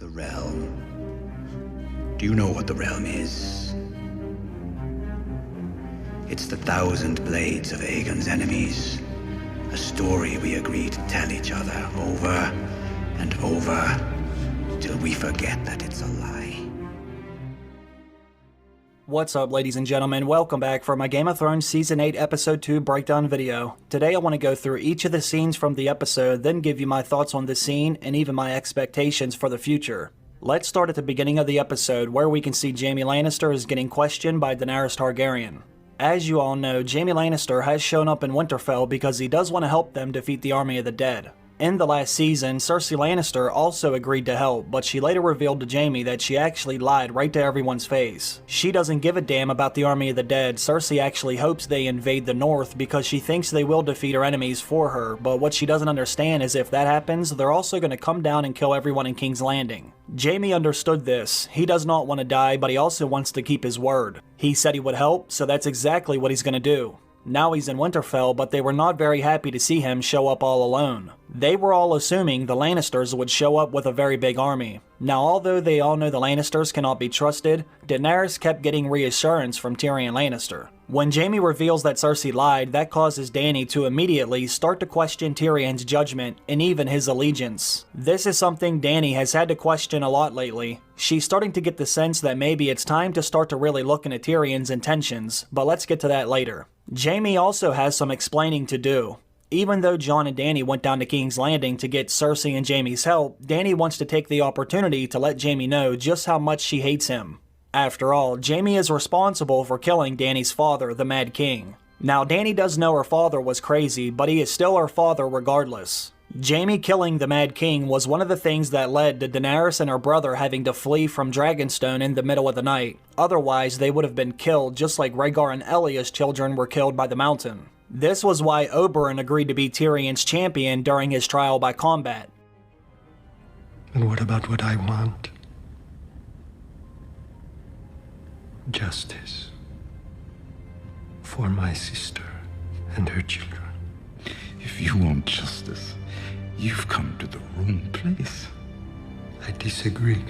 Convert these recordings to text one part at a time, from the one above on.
The realm. Do you know what the realm is? It's the 1,000 blades of Aegon's enemies. A story we agree to tell each other over and over till we forget that it's a lie. What's up, ladies and gentlemen? Welcome back for my Game of Thrones Season 8 Episode 2 breakdown video. Today I want to go through each of the scenes from the episode, then give you my thoughts on the scene and even my expectations for the future. Let's start at the beginning of the episode, where we can see Jaime Lannister is getting questioned by Daenerys Targaryen. As you all know, Jaime Lannister has shown up in Winterfell because he does want to help them defeat the Army of the Dead. In the last season, Cersei Lannister also agreed to help, but she later revealed to Jaime that she actually lied right to everyone's face. She doesn't give a damn about the Army of the Dead. Cersei actually hopes they invade the North because she thinks they will defeat her enemies for her, but what she doesn't understand is if that happens, they're also going to come down and kill everyone in King's Landing. Jaime understood this. He does not want to die, but he also wants to keep his word. He said he would help, so that's exactly what he's going to do. Now he's in Winterfell, but they were not very happy to see him show up all alone. They were all assuming the Lannisters would show up with a very big army. Now, although they all know the Lannisters cannot be trusted, Daenerys kept getting reassurance from Tyrion Lannister. When Jaime reveals that Cersei lied, that causes Dany to immediately start to question Tyrion's judgment and even his allegiance. This is something Dany has had to question a lot lately. She's starting to get the sense that maybe it's time to start to really look into Tyrion's intentions, but let's get to that later. Jaime also has some explaining to do. Even though Jon and Dany went down to King's Landing to get Cersei and Jaime's help, Dany wants to take the opportunity to let Jaime know just how much she hates him. After all, Jaime is responsible for killing Dany's father, the Mad King. Now, Dany does know her father was crazy, but he is still her father regardless. Jaime killing the Mad King was one of the things that led to Daenerys and her brother having to flee from Dragonstone in the middle of the night. Otherwise, they would have been killed just like Rhaegar and Elya's children were killed by the Mountain. This was why Oberyn agreed to be Tyrion's champion during his trial by combat. And what about what I want? Justice for my sister and her children. If you want justice, you've come to the wrong place. I disagree.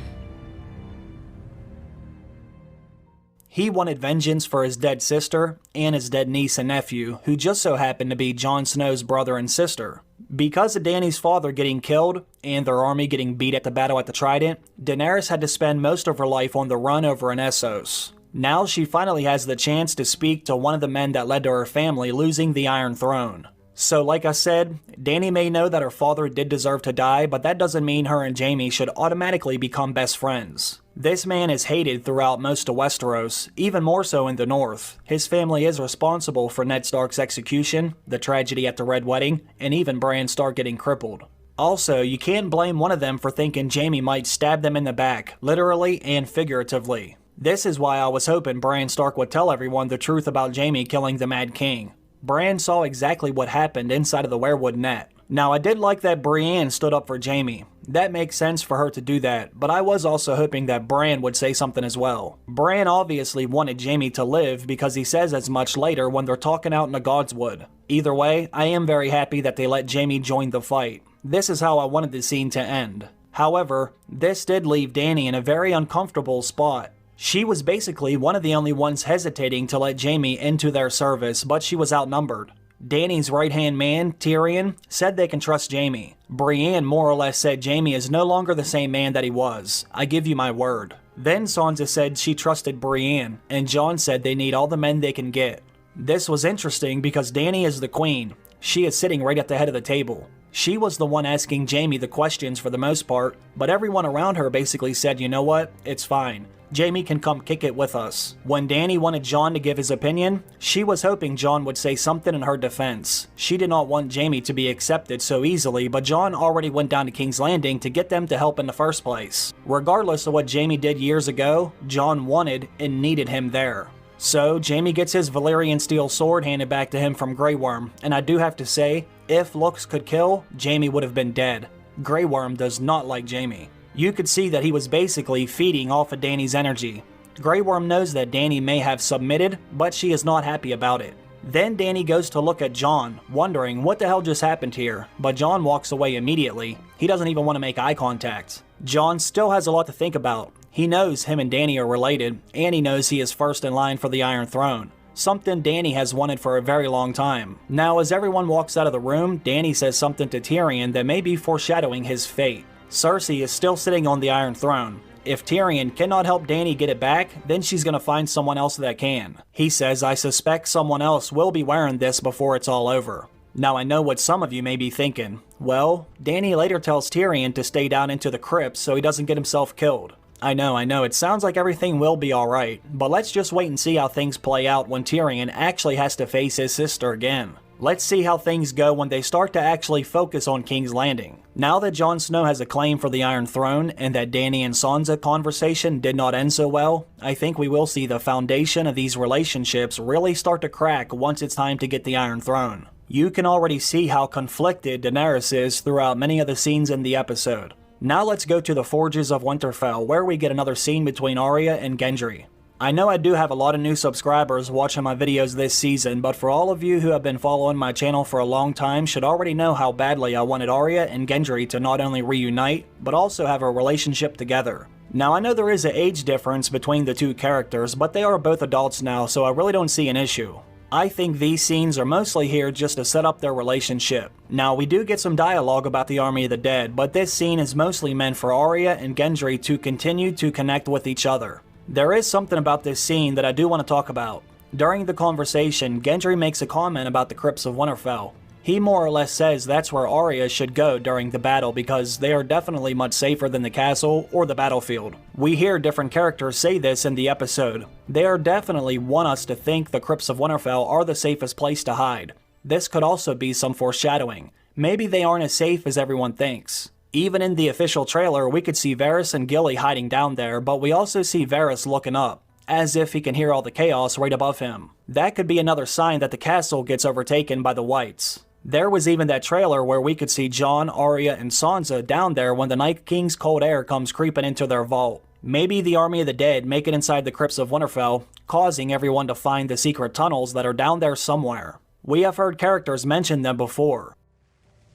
He wanted vengeance for his dead sister and his dead niece and nephew, who just so happened to be Jon Snow's brother and sister. Because of Dany's father getting killed and their army getting beat at the Battle at the Trident, Daenerys had to spend most of her life on the run over in Essos. Now she finally has the chance to speak to one of the men that led to her family losing the Iron Throne. So like I said, Dany may know that her father did deserve to die, but that doesn't mean her and Jaime should automatically become best friends. This man is hated throughout most of Westeros, even more so in the north. His family is responsible for Ned Stark's execution, the tragedy at the Red Wedding, and even Bran Stark getting crippled. Also, you can't blame one of them for thinking Jaime might stab them in the back, literally and figuratively. This is why I was hoping Bran Stark would tell everyone the truth about Jaime killing the Mad King. Bran saw exactly what happened inside of the weirwood net. Now, I did like that Brienne stood up for Jaime. That makes sense for her to do that, but I was also hoping that Bran would say something as well. Bran obviously wanted Jaime to live because he says as much later when they're talking out in the Godswood. Either way, I am very happy that they let Jaime join the fight. This is how I wanted the scene to end. However, this did leave Dany in a very uncomfortable spot. She was basically one of the only ones hesitating to let Jaime into their service, but she was outnumbered. Dany's right-hand man, Tyrion, said they can trust Jaime. Brienne more or less said Jaime is no longer the same man that he was. I give you my word. Then Sansa said she trusted Brienne, and Jon said they need all the men they can get. This was interesting because Dany is the queen. She is sitting right at the head of the table. She was the one asking Jaime the questions for the most part, but everyone around her basically said, you know what, it's fine. Jaime can come kick it with us. When Dany wanted Jon to give his opinion, she was hoping Jon would say something in her defense. She did not want Jaime to be accepted so easily, but Jon already went down to King's Landing to get them to help in the first place. Regardless of what Jaime did years ago, Jon wanted and needed him there. So, Jaime gets his Valyrian steel sword handed back to him from Grey Worm, and I do have to say, if looks could kill, Jaime would have been dead. Grey Worm does not like Jaime. You could see that he was basically feeding off of Dany's energy. Grey Worm knows that Dany may have submitted, but she is not happy about it. Then Dany goes to look at Jon, wondering what the hell just happened here, but Jon walks away immediately. He doesn't even want to make eye contact. Jon still has a lot to think about. He knows him and Dany are related, and he knows he is first in line for the Iron Throne, something Dany has wanted for a very long time. Now, as everyone walks out of the room, Dany says something to Tyrion that may be foreshadowing his fate. Cersei is still sitting on the Iron Throne. If Tyrion cannot help Dany get it back, then she's gonna find someone else that can. He says, "I suspect someone else will be wearing this before it's all over." Now, I know what some of you may be thinking. Well, Dany later tells Tyrion to stay down into the crypt so he doesn't get himself killed. I know, it sounds like everything will be alright, but let's just wait and see how things play out when Tyrion actually has to face his sister again. Let's see how things go when they start to actually focus on King's Landing. Now that Jon Snow has a claim for the Iron Throne, and that Dany and Sansa conversation did not end so well, I think we will see the foundation of these relationships really start to crack once it's time to get the Iron Throne. You can already see how conflicted Daenerys is throughout many of the scenes in the episode. Now let's go to the Forges of Winterfell, where we get another scene between Arya and Gendry. I know I do have a lot of new subscribers watching my videos this season, but for all of you who have been following my channel for a long time should already know how badly I wanted Arya and Gendry to not only reunite, but also have a relationship together. Now, I know there is an age difference between the two characters, but they are both adults now, so I really don't see an issue. I think these scenes are mostly here just to set up their relationship. Now, we do get some dialogue about the Army of the Dead, but this scene is mostly meant for Arya and Gendry to continue to connect with each other. There is something about this scene that I do want to talk about. During the conversation, Gendry makes a comment about the Crypts of Winterfell. He more or less says that's where Arya should go during the battle because they are definitely much safer than the castle or the battlefield. We hear different characters say this in the episode. They are definitely want us to think the Crypts of Winterfell are the safest place to hide. This could also be some foreshadowing. Maybe they aren't as safe as everyone thinks. Even in the official trailer, we could see Varys and Gilly hiding down there, but we also see Varys looking up, as if he can hear all the chaos right above him. That could be another sign that the castle gets overtaken by the Whites. There was even that trailer where we could see Jon, Arya, and Sansa down there when the Night King's cold air comes creeping into their vault. Maybe the Army of the Dead make it inside the Crypts of Winterfell, causing everyone to find the secret tunnels that are down there somewhere. We have heard characters mention them before.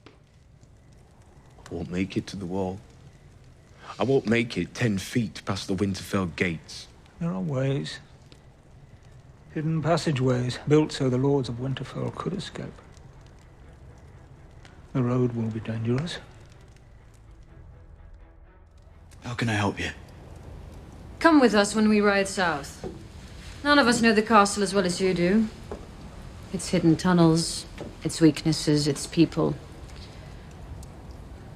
I won't make it to the wall. I won't make it 10 feet past the Winterfell gates. There are ways. Hidden passageways built so the Lords of Winterfell could escape. The road will be dangerous. How can I help you? Come with us when we ride south. None of us know the castle as well as you do. Its hidden tunnels, its weaknesses, its people.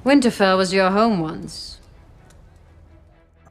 Winterfell was your home once.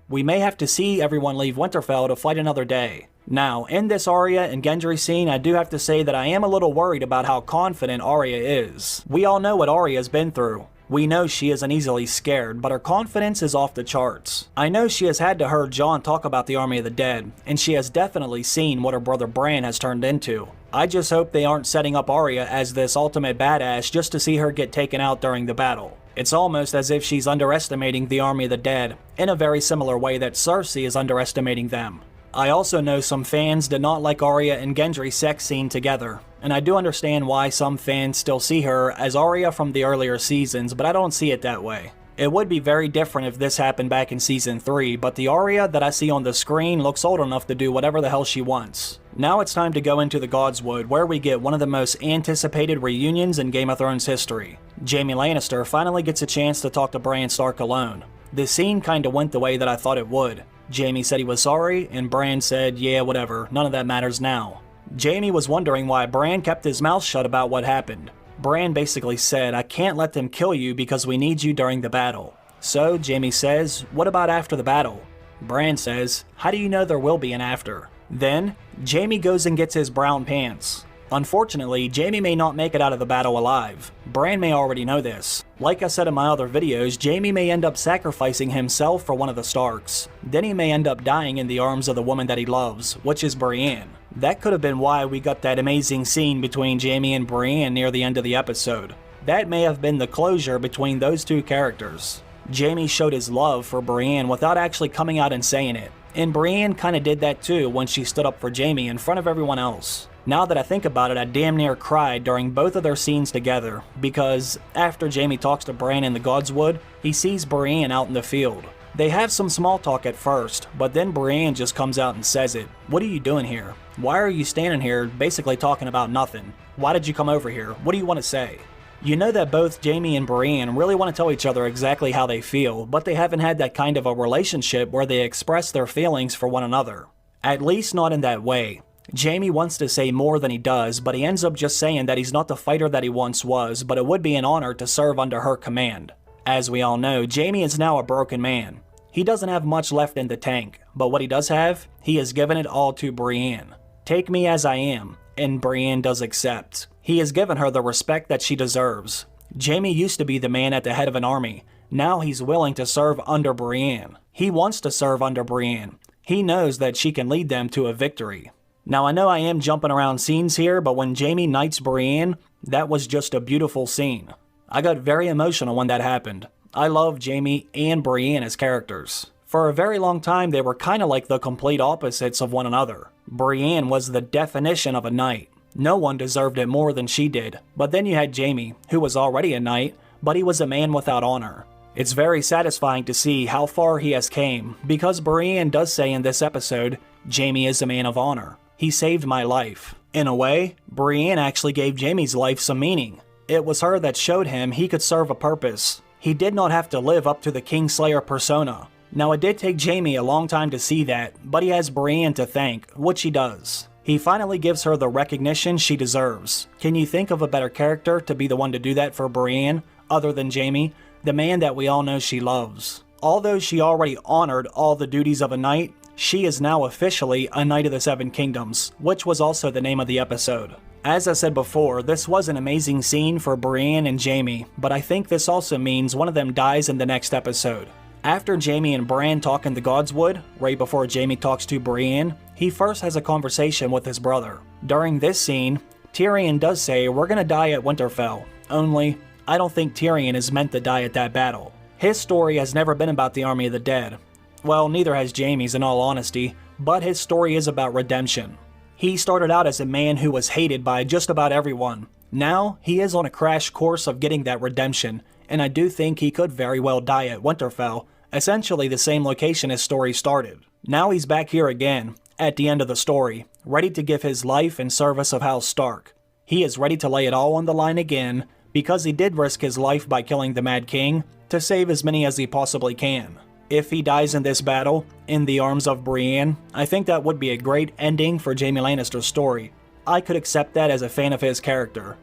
We may have to see everyone leave Winterfell to fight another day. Now, in this Arya and Gendry scene, I do have to say that I am a little worried about how confident Arya is. We all know what Arya's been through. We know she isn't easily scared, but her confidence is off the charts. I know she has had to hear Jon talk about the Army of the Dead, and she has definitely seen what her brother Bran has turned into. I just hope they aren't setting up Arya as this ultimate badass just to see her get taken out during the battle. It's almost as if she's underestimating the Army of the Dead, in a very similar way that Cersei is underestimating them. I also know some fans did not like Arya and Gendry's sex scene together, and I do understand why some fans still see her as Arya from the earlier seasons, but I don't see it that way. It would be very different if this happened back in Season 3, but the Arya that I see on the screen looks old enough to do whatever the hell she wants. Now it's time to go into the Godswood, where we get one of the most anticipated reunions in Game of Thrones history. Jaime Lannister finally gets a chance to talk to Bran Stark alone. The scene kinda went the way that I thought it would. Jaime said he was sorry, and Bran said, yeah, whatever, none of that matters now. Jaime was wondering why Bran kept his mouth shut about what happened. Bran basically said, I can't let them kill you because we need you during the battle. So Jaime says, what about after the battle? Bran says, how do you know there will be an after? Then, Jaime goes and gets his brown pants. Unfortunately, Jaime may not make it out of the battle alive. Bran may already know this. Like I said in my other videos, Jaime may end up sacrificing himself for one of the Starks. Then he may end up dying in the arms of the woman that he loves, which is Brienne. That could have been why we got that amazing scene between Jaime and Brienne near the end of the episode. That may have been the closure between those two characters. Jaime showed his love for Brienne without actually coming out and saying it. And Brienne kinda did that too when she stood up for Jaime in front of everyone else. Now that I think about it, I damn near cried during both of their scenes together, because after Jaime talks to Bran in the Godswood, he sees Brienne out in the field. They have some small talk at first, but then Brienne just comes out and says it. What are you doing here? Why are you standing here basically talking about nothing? Why did you come over here? What do you want to say? You know that both Jaime and Brienne really want to tell each other exactly how they feel, but they haven't had that kind of a relationship where they express their feelings for one another. At least not in that way. Jaime wants to say more than he does, but he ends up just saying that he's not the fighter that he once was, but it would be an honor to serve under her command. As we all know, Jaime is now a broken man. He doesn't have much left in the tank, but what he does have, he has given it all to Brienne. Take me as I am, and Brienne does accept. He has given her the respect that she deserves. Jaime used to be the man at the head of an army. Now he's willing to serve under Brienne. He wants to serve under Brienne. He knows that she can lead them to a victory. Now I know I am jumping around scenes here, but when Jaime knights Brienne, that was just a beautiful scene. I got very emotional when that happened. I love Jaime and Brienne as characters. For a very long time they were kinda like the complete opposites of one another. Brienne was the definition of a knight. No one deserved it more than she did. But then you had Jaime, who was already a knight, but he was a man without honor. It's very satisfying to see how far he has came, because Brienne does say in this episode, Jaime is a man of honor. He saved my life. In a way, Brienne actually gave Jaime's life some meaning. It was her that showed him he could serve a purpose. He did not have to live up to the Kingslayer persona. Now it did take Jaime a long time to see that, but he has Brienne to thank, which he does. He finally gives her the recognition she deserves. Can you think of a better character to be the one to do that for Brienne, other than Jaime, the man that we all know she loves? Although she already honored all the duties of a knight, she is now officially a Knight of the Seven Kingdoms, which was also the name of the episode. As I said before, this was an amazing scene for Brienne and Jaime, but I think this also means one of them dies in the next episode. After Jaime and Bran talk in the Godswood, right before Jaime talks to Brienne, he first has a conversation with his brother. During this scene, Tyrion does say, "We're gonna die at Winterfell," only I don't think Tyrion is meant to die at that battle. His story has never been about the army of the dead. Well, neither has Jaime's in all honesty, but his story is about redemption. He started out as a man who was hated by just about everyone. Now, he is on a crash course of getting that redemption, and I do think he could very well die at Winterfell, essentially the same location his story started. Now he's back here again, at the end of the story, ready to give his life in service of House Stark. He is ready to lay it all on the line again, because he did risk his life by killing the Mad King, to save as many as he possibly can. If he dies in this battle, in the arms of Brienne, I think that would be a great ending for Jaime Lannister's story. I could accept that as a fan of his character.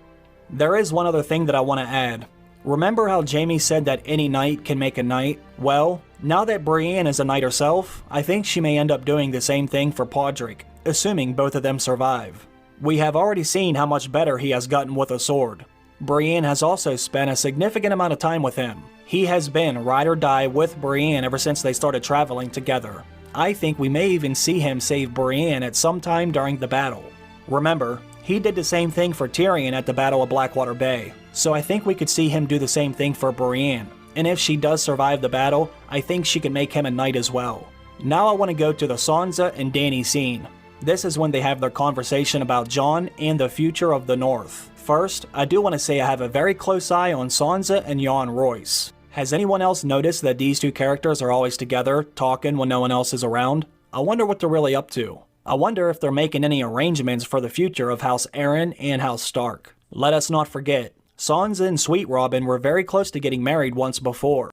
There is one other thing that I want to add. Remember how Jaime said that any knight can make a knight? Well, now that Brienne is a knight herself, I think she may end up doing the same thing for Podrick, assuming both of them survive. We have already seen how much better he has gotten with a sword. Brienne has also spent a significant amount of time with him. He has been ride or die with Brienne ever since they started traveling together. I think we may even see him save Brienne at some time during the battle. Remember, he did the same thing for Tyrion at the Battle of Blackwater Bay, so I think we could see him do the same thing for Brienne, and if she does survive the battle, I think she can make him a knight as well. Now I want to go to the Sansa and Dany scene. This is when they have their conversation about Jon and the future of the North. First, I do want to say I have a very close eye on Sansa and Jon Royce. Has anyone else noticed that these two characters are always together, talking when no one else is around? I wonder what they're really up to. I wonder if they're making any arrangements for the future of House Arryn and House Stark. Let us not forget, Sansa and Sweet Robin were very close to getting married once before.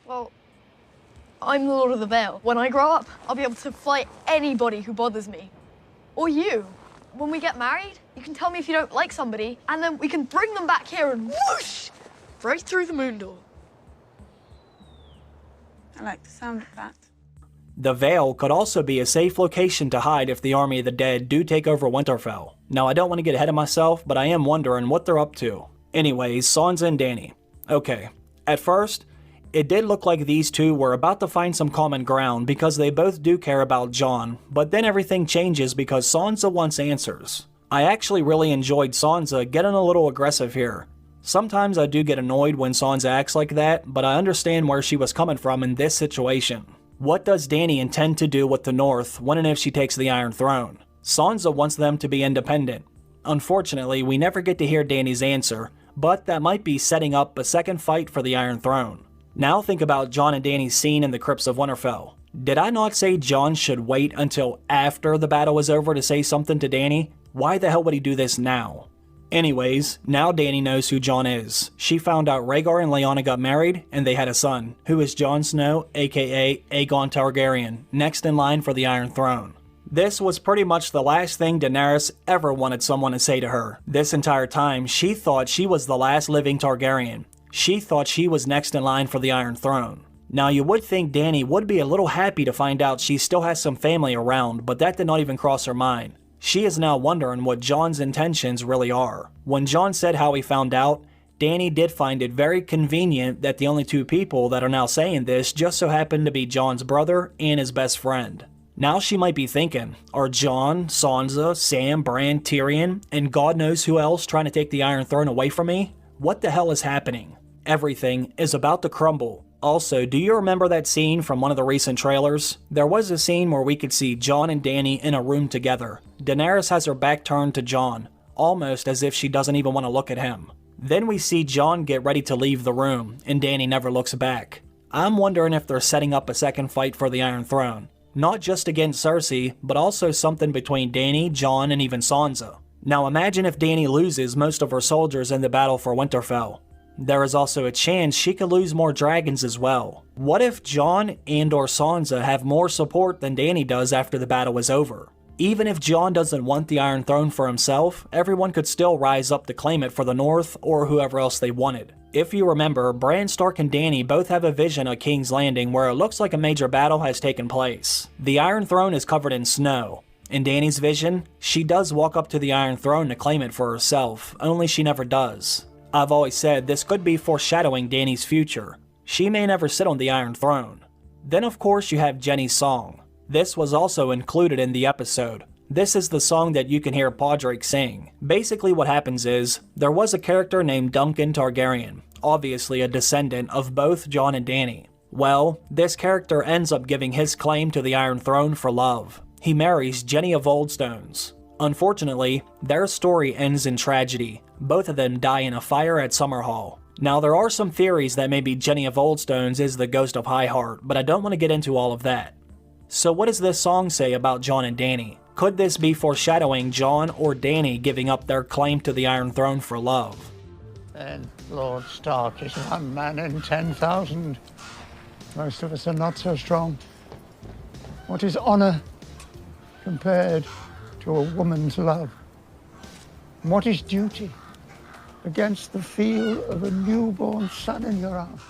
Well, I'm the Lord of the Vale. When I grow up, I'll be able to fight anybody who bothers me. Or you. When we get married, you can tell me if you don't like somebody, and then we can bring them back here and whoosh! Right through the moon door. I like the sound of that. The Vale could also be a safe location to hide if the army of the dead do take over Winterfell. Now I don't want to get ahead of myself, but I am wondering what they're up to. Anyways, Sansa and Dany. Okay, at first, it did look like these two were about to find some common ground because they both do care about Jon, but then everything changes because Sansa wants answers. I actually really enjoyed Sansa getting a little aggressive here. Sometimes I do get annoyed when Sansa acts like that, but I understand where she was coming from in this situation. What does Dany intend to do with the North when and if she takes the Iron Throne? Sansa wants them to be independent. Unfortunately, we never get to hear Dany's answer, but that might be setting up a second fight for the Iron Throne. Now think about Jon and Dany's scene in the Crypts of Winterfell. Did I not say Jon should wait until after the battle was over to say something to Dany? Why the hell would he do this now? Anyways, now Dany knows who Jon is. She found out Rhaegar and Lyanna got married, and they had a son, who is Jon Snow, aka Aegon Targaryen, next in line for the Iron Throne. This was pretty much the last thing Daenerys ever wanted someone to say to her. This entire time, she thought she was the last living Targaryen. She thought she was next in line for the Iron Throne. Now you would think Dany would be a little happy to find out she still has some family around, but that did not even cross her mind. She is now wondering what Jon's intentions really are. When Jon said how he found out, Dany did find it very convenient that the only two people that are now saying this just so happen to be Jon's brother and his best friend. Now she might be thinking, are Jon, Sansa, Sam, Bran, Tyrion, and God knows who else trying to take the Iron Throne away from me? What the hell is happening? Everything is about to crumble. Also, do you remember that scene from one of the recent trailers? There was a scene where we could see Jon and Dany in a room together. Daenerys has her back turned to Jon, almost as if she doesn't even want to look at him. Then we see Jon get ready to leave the room, and Dany never looks back. I'm wondering if they're setting up a second fight for the Iron Throne. Not just against Cersei, but also something between Dany, Jon, and even Sansa. Now imagine if Dany loses most of her soldiers in the battle for Winterfell. There is also a chance she could lose more dragons as well. What if Jon and or Sansa have more support than Dany does after the battle is over? Even if Jon doesn't want the Iron Throne for himself, everyone could still rise up to claim it for the North or whoever else they wanted. If you remember, Bran Stark and Dany both have a vision of King's Landing where it looks like a major battle has taken place. The Iron Throne is covered in snow. In Dany's vision, she does walk up to the Iron Throne to claim it for herself, only she never does. I've always said this could be foreshadowing Dany's future. She may never sit on the Iron Throne. Then of course you have Jenny's song. This was also included in the episode. This is the song that you can hear Podrick sing. Basically what happens is, there was a character named Duncan Targaryen, obviously a descendant of both Jon and Dany. Well, this character ends up giving his claim to the Iron Throne for love. He marries Jenny of Oldstones. Unfortunately, their story ends in tragedy. Both of them die in a fire at Summerhall. Now there are some theories that maybe Jenny of Oldstones is the ghost of Highheart, but I don't want to get into all of that. So what does this song say about Jon and Dany? Could this be foreshadowing Jon or Dany giving up their claim to the Iron Throne for love? And Lord Stark is one man in 10,000. Most of us are not so strong. What is honor compared to a woman's love? And what is duty against the feel of a newborn son in your arms?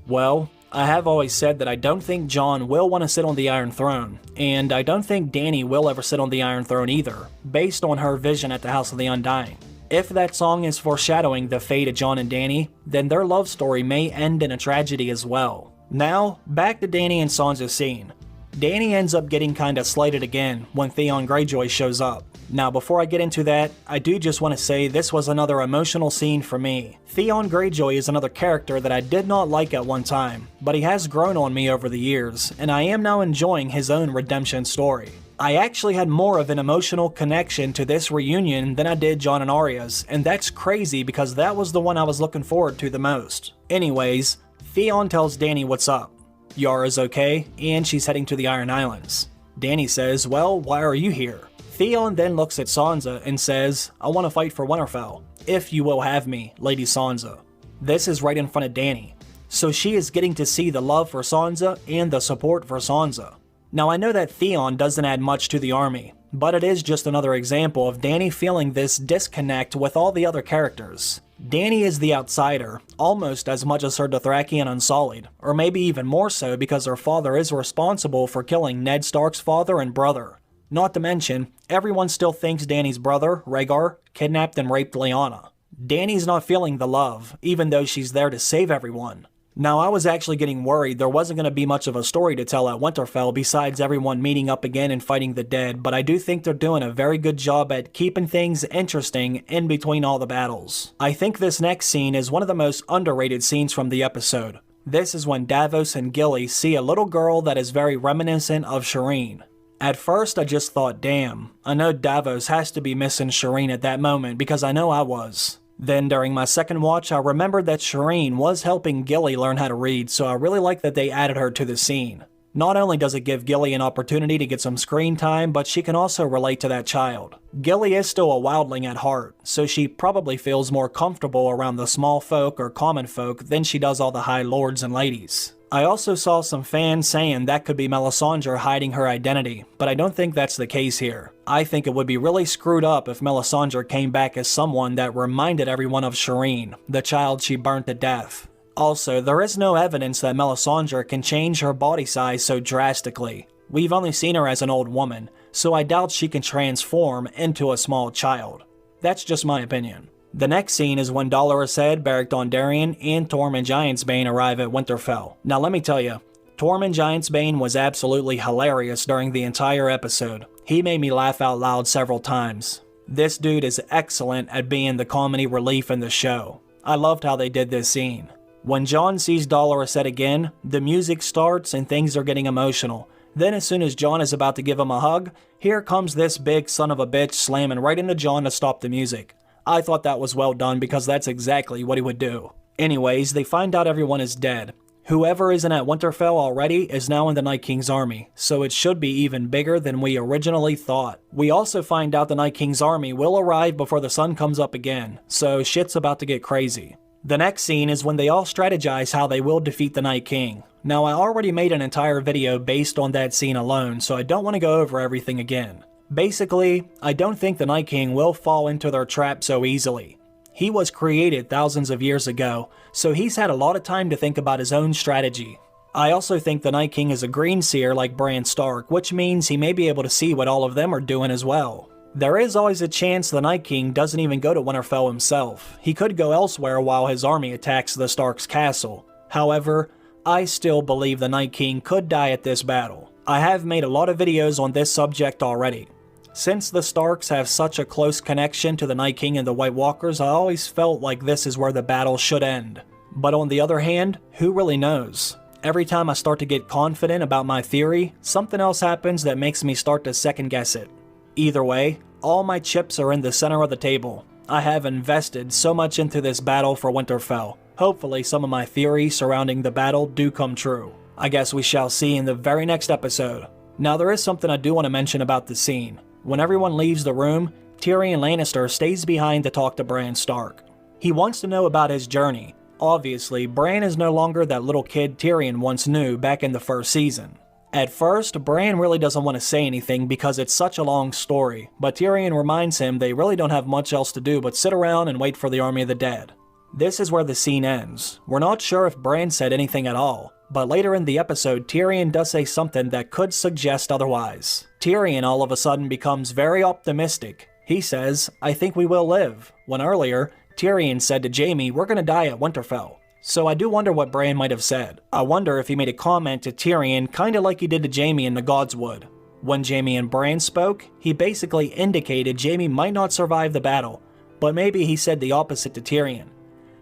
Well, I have always said that I don't think Jon will want to sit on the Iron Throne, and I don't think Dany will ever sit on the Iron Throne either, based on her vision at the House of the Undying. If that song is foreshadowing the fate of Jon and Dany, then their love story may end in a tragedy as well. Now, back to Dany and Sansa's scene. Dany ends up getting kinda slighted again when Theon Greyjoy shows up. Now before I get into that, I do just want to say this was another emotional scene for me. Theon Greyjoy is another character that I did not like at one time, but he has grown on me over the years, and I am now enjoying his own redemption story. I actually had more of an emotional connection to this reunion than I did Jon and Arya's, and that's crazy because that was the one I was looking forward to the most. Anyways, Theon tells Dany what's up. Yara's okay, and she's heading to the Iron Islands. Dany says, well, why are you here? Theon then looks at Sansa and says, I want to fight for Winterfell, if you will have me, Lady Sansa. This is right in front of Dany, so she is getting to see the love for Sansa and the support for Sansa. Now I know that Theon doesn't add much to the army, but it is just another example of Dany feeling this disconnect with all the other characters. Dany is the outsider, almost as much as her Dothraki and Unsullied, or maybe even more so because her father is responsible for killing Ned Stark's father and brother. Not to mention, everyone still thinks Dany's brother, Rhaegar, kidnapped and raped Lyanna. Dany's not feeling the love, even though she's there to save everyone. Now I was actually getting worried there wasn't going to be much of a story to tell at Winterfell besides everyone meeting up again and fighting the dead, but I do think they're doing a very good job at keeping things interesting in between all the battles. I think this next scene is one of the most underrated scenes from the episode. This is when Davos and Gilly see a little girl that is very reminiscent of Shireen. At first I just thought, damn, I know Davos has to be missing Shireen at that moment because I know I was. Then during my second watch I remembered that Shireen was helping Gilly learn how to read, so I really like that they added her to the scene. Not only does it give Gilly an opportunity to get some screen time, but she can also relate to that child. Gilly is still a wildling at heart, so she probably feels more comfortable around the small folk or common folk than she does all the high lords and ladies. I also saw some fans saying that could be Melisandre hiding her identity, but I don't think that's the case here. I think it would be really screwed up if Melisandre came back as someone that reminded everyone of Shireen, the child she burnt to death. Also, there is no evidence that Melisandre can change her body size so drastically. We've only seen her as an old woman, so I doubt she can transform into a small child. That's just my opinion. The next scene is when Dolorous, Beric Dondarrion, and Tormund Giantsbane arrive at Winterfell. Now let me tell you, Tormund Giantsbane was absolutely hilarious during the entire episode. He made me laugh out loud several times. This dude is excellent at being the comedy relief in the show. I loved how they did this scene. When Jon sees Dolorous again, the music starts and things are getting emotional. Then as soon as Jon is about to give him a hug, here comes this big son of a bitch slamming right into Jon to stop the music. I thought that was well done because that's exactly what he would do. Anyways, they find out everyone is dead. Whoever isn't at Winterfell already is now in the Night King's army, so it should be even bigger than we originally thought. We also find out the Night King's army will arrive before the sun comes up again, so shit's about to get crazy. The next scene is when they all strategize how they will defeat the Night King. Now I already made an entire video based on that scene alone, so I don't want to go over everything again. Basically, I don't think the Night King will fall into their trap so easily. He was created thousands of years ago, so he's had a lot of time to think about his own strategy. I also think the Night King is a green seer like Bran Stark, which means he may be able to see what all of them are doing as well. There is always a chance the Night King doesn't even go to Winterfell himself. He could go elsewhere while his army attacks the Stark's castle. However, I still believe the Night King could die at this battle. I have made a lot of videos on this subject already. Since the Starks have such a close connection to the Night King and the White Walkers, I always felt like this is where the battle should end. But on the other hand, who really knows? Every time I start to get confident about my theory, something else happens that makes me start to second guess it. Either way, all my chips are in the center of the table. I have invested so much into this battle for Winterfell. Hopefully some of my theories surrounding the battle do come true. I guess we shall see in the very next episode. Now there is something I do want to mention about the scene. When everyone leaves the room, Tyrion Lannister stays behind to talk to Bran Stark. He wants to know about his journey. Obviously, Bran is no longer that little kid Tyrion once knew back in the first season. At first, Bran really doesn't want to say anything because it's such a long story, but Tyrion reminds him they really don't have much else to do but sit around and wait for the army of the dead. This is where the scene ends. We're not sure if Bran said anything at all, but later in the episode, Tyrion does say something that could suggest otherwise. Tyrion all of a sudden becomes very optimistic. He says, "I think we will live," when earlier, Tyrion said to Jaime, "We're gonna die at Winterfell." So I do wonder what Bran might have said. I wonder if he made a comment to Tyrion kinda like he did to Jaime in the Gods Wood. When Jaime and Bran spoke, he basically indicated Jaime might not survive the battle, but maybe he said the opposite to Tyrion.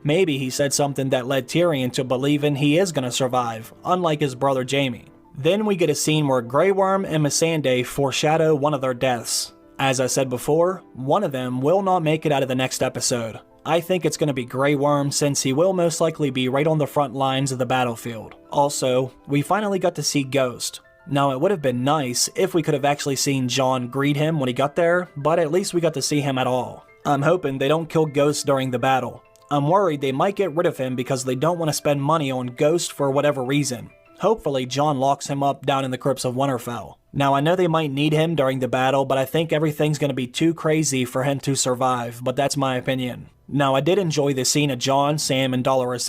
Maybe he said something that led Tyrion to believing he is gonna survive, unlike his brother Jaime. Then we get a scene where Grey Worm and Missandei foreshadow one of their deaths. As I said before, one of them will not make it out of the next episode. I think it's going to be Grey Worm since he will most likely be right on the front lines of the battlefield. Also, we finally got to see Ghost. Now it would have been nice if we could have actually seen Jon greet him when he got there, but at least we got to see him at all. I'm hoping they don't kill Ghost during the battle. I'm worried they might get rid of him because they don't want to spend money on Ghost for whatever reason. Hopefully Jon locks him up down in the crypts of Winterfell. Now I know they might need him during the battle, but I think everything's going to be too crazy for him to survive, but that's my opinion. Now I did enjoy the scene of Jon, Sam, and Dolorous.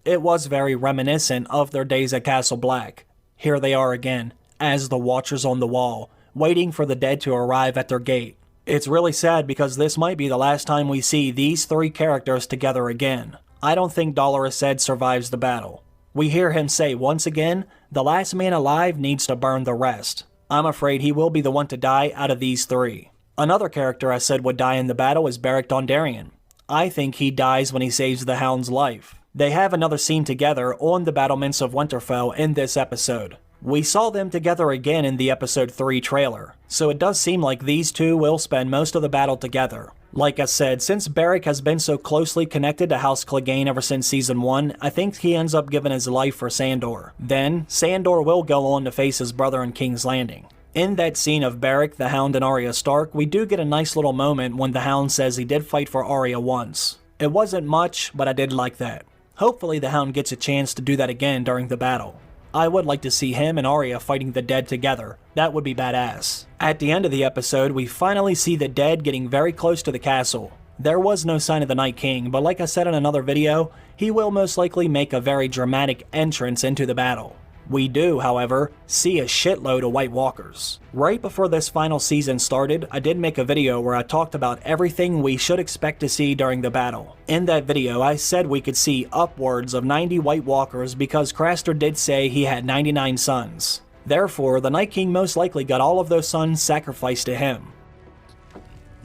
It was very reminiscent of their days at Castle Black. Here they are again, as the Watchers on the Wall, waiting for the dead to arrive at their gate. It's really sad because this might be the last time we see these three characters together again. I don't think Dolorous survives the battle. We hear him say once again, the last man alive needs to burn the rest. I'm afraid he will be the one to die out of these three. Another character I said would die in the battle is Beric Dondarrion. I think he dies when he saves the Hound's life. They have another scene together on the battlements of Winterfell in this episode. We saw them together again in the episode 3 trailer, so it does seem like these two will spend most of the battle together. Like I said, since Beric has been so closely connected to House Clegane ever since Season 1, I think he ends up giving his life for Sandor. Then, Sandor will go on to face his brother in King's Landing. In that scene of Beric, the Hound, and Arya Stark, we do get a nice little moment when the Hound says he did fight for Arya once. It wasn't much, but I did like that. Hopefully the Hound gets a chance to do that again during the battle. I would like to see him and Arya fighting the dead together. That would be badass. At the end of the episode, we finally see the dead getting very close to the castle. There was no sign of the Night King, but like I said in another video, he will most likely make a very dramatic entrance into the battle. We do, however, see a shitload of White Walkers. Right before this final season started, I did make a video where I talked about everything we should expect to see during the battle. In that video, I said we could see upwards of 90 White Walkers because Craster did say he had 99 sons. Therefore, the Night King most likely got all of those sons sacrificed to him.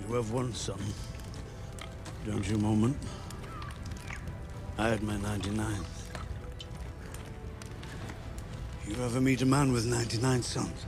You have one son, don't you, Moment? I had my 99th. You ever meet a man with 99 sons?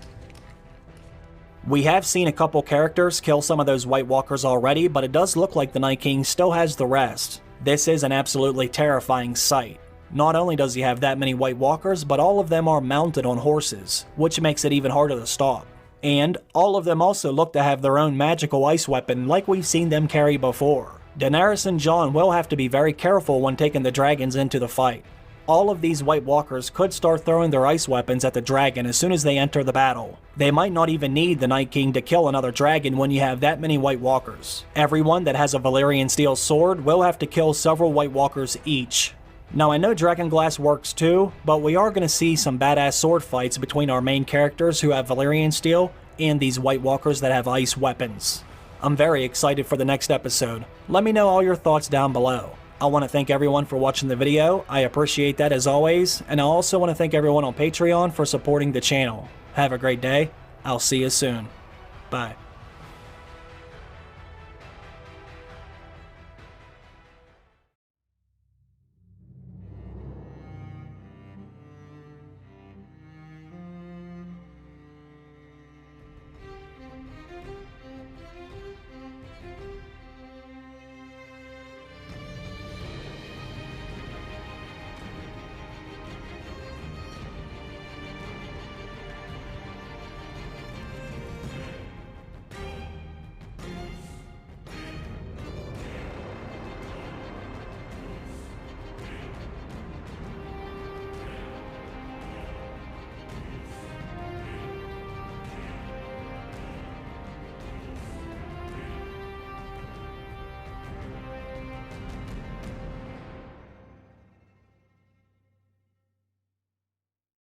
We have seen a couple characters kill some of those White Walkers already, but it does look like the Night King still has the rest. This is an absolutely terrifying sight. Not only does he have that many White Walkers, but all of them are mounted on horses, which makes it even harder to stop. And all of them also look to have their own magical ice weapon like we've seen them carry before. Daenerys and Jon will have to be very careful when taking the dragons into the fight. All of these White Walkers could start throwing their ice weapons at the dragon as soon as they enter the battle. They might not even need the Night King to kill another dragon when you have that many White Walkers. Everyone that has a Valyrian steel sword will have to kill several White Walkers each. Now I know Dragonglass works too, but we are going to see some badass sword fights between our main characters who have Valyrian steel and these White Walkers that have ice weapons. I'm very excited for the next episode. Let me know all your thoughts down below. I want to thank everyone for watching the video, I appreciate that as always, and I also want to thank everyone on Patreon for supporting the channel. Have a great day, I'll see you soon. Bye.